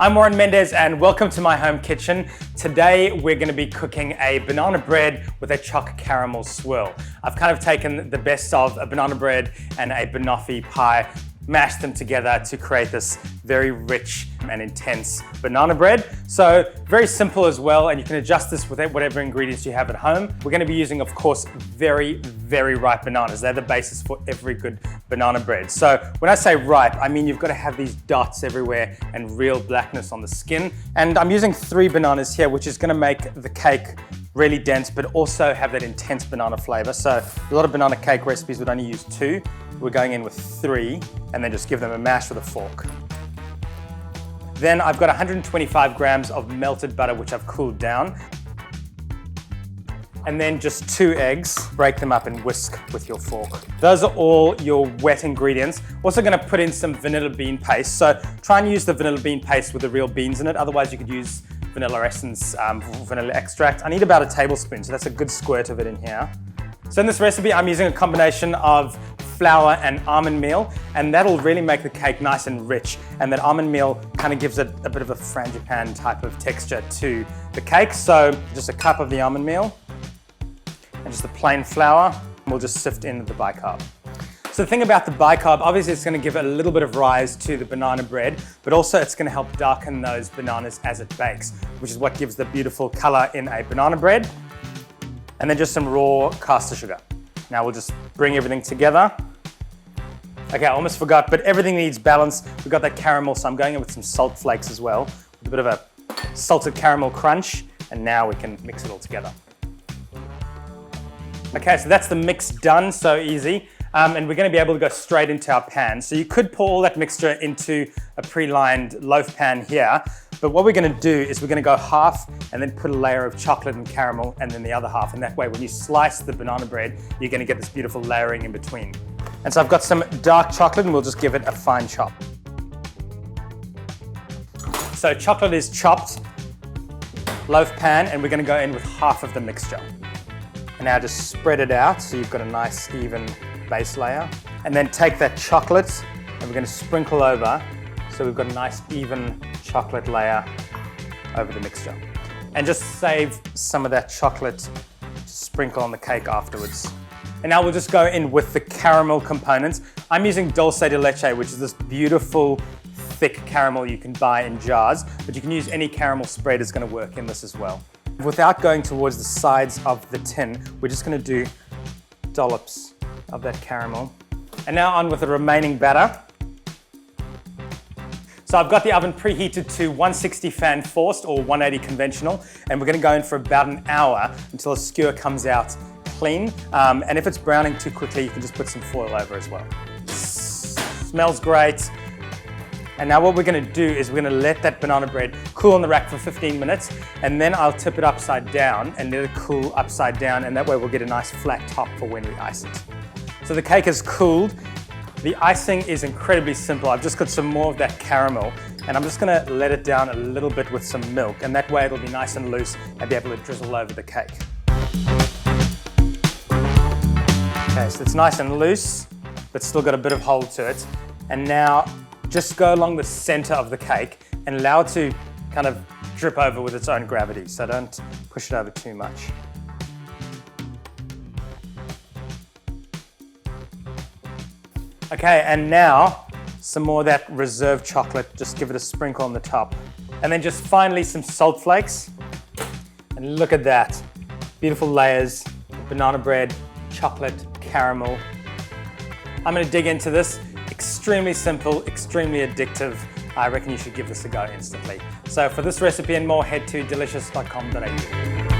I'm Warren Mendez and welcome to my home kitchen. Today we're going to be cooking a banana bread with a choc caramel swirl. I've kind of taken the best of a banana bread and a banoffee pie, mashed them together to create this very rich and intense banana bread. So very simple as well, and you can adjust this with whatever ingredients you have at home. We're going to be using, of course, very ripe bananas. They're the basis for every good banana bread. So when I say ripe, I mean you've got to have these dots everywhere and real blackness on the skin. And I'm using 3 bananas here, which is going to make the cake really dense, but also have that intense banana flavor. So a lot of banana cake recipes would only use 2. We're going in with 3 and then just give them a mash with a fork. Then I've got 125 grams of melted butter, which I've cooled down. And then just 2 eggs, break them up and whisk with your fork. Those are all your wet ingredients. Also gonna put in some vanilla bean paste. So try and use the vanilla bean paste with the real beans in it. Otherwise you could use vanilla essence, vanilla extract. I need about a tablespoon, so that's a good squirt of it in here. So in this recipe, I'm using a combination of flour and almond meal, and that'll really make the cake nice and rich. And that almond meal kind of gives it a bit of a frangipane type of texture to the cake. So just a cup of the almond meal and just the plain flour. We'll just sift in the bicarb. So the thing about the bicarb, obviously it's going to give it a little bit of rise to the banana bread, but also it's going to help darken those bananas as it bakes, which is what gives the beautiful color in a banana bread. And then just some raw caster sugar. Now we'll just bring everything together. Okay, I almost forgot, but everything needs balance. We've got that caramel, so I'm going in with some salt flakes as well, with a bit of a salted caramel crunch, and now we can mix it all together. Okay, so that's the mix done, so easy. And we're going to be able to go straight into our pan. So you could pour all that mixture into a pre-lined loaf pan here, but what we're going to do is we're going to go half and then put a layer of chocolate and caramel and then the other half, and that way when you slice the banana bread, you're going to get this beautiful layering in between. And so I've got some dark chocolate and we'll just give it a fine chop. So chocolate is chopped, loaf pan, and we're going to go in with half of the mixture. And now just spread it out so you've got a nice even base layer. And then take that chocolate and we're going to sprinkle over so we've got a nice even chocolate layer over the mixture. And just save some of that chocolate to sprinkle on the cake afterwards. And now we'll just go in with the caramel components. I'm using dulce de leche, which is this beautiful thick caramel you can buy in jars, but you can use any caramel spread, it's going to work in this as well. Without going towards the sides of the tin, we're just going to do dollops of that caramel. And now on with the remaining batter. So I've got the oven preheated to 160 fan forced or 180 conventional, and we're going to go in for about an hour until a skewer comes out clean. And if it's browning too quickly, you can just put some foil over as well. Smells great. And now what we're going to do is we're going to let that banana bread cool on the rack for 15 minutes, and then I'll tip it upside down and let it cool upside down, and that way we'll get a nice flat top for when we ice it. So the cake is cooled. The icing is incredibly simple. I've just got some more of that caramel, and I'm just going to let it down a little bit with some milk, and that way it'll be nice and loose and be able to drizzle over the cake. Okay, so it's nice and loose, but still got a bit of hold to it. And now just go along the center of the cake and allow it to kind of drip over with its own gravity. So don't push it over too much. Okay, and now some more of that reserved chocolate. Just give it a sprinkle on the top. And then just finally some salt flakes. And look at that. Beautiful layers, banana bread, chocolate, caramel. I'm gonna dig into this. Extremely simple, extremely addictive. I reckon you should give this a go instantly. So for this recipe and more, head to delicious.com.au.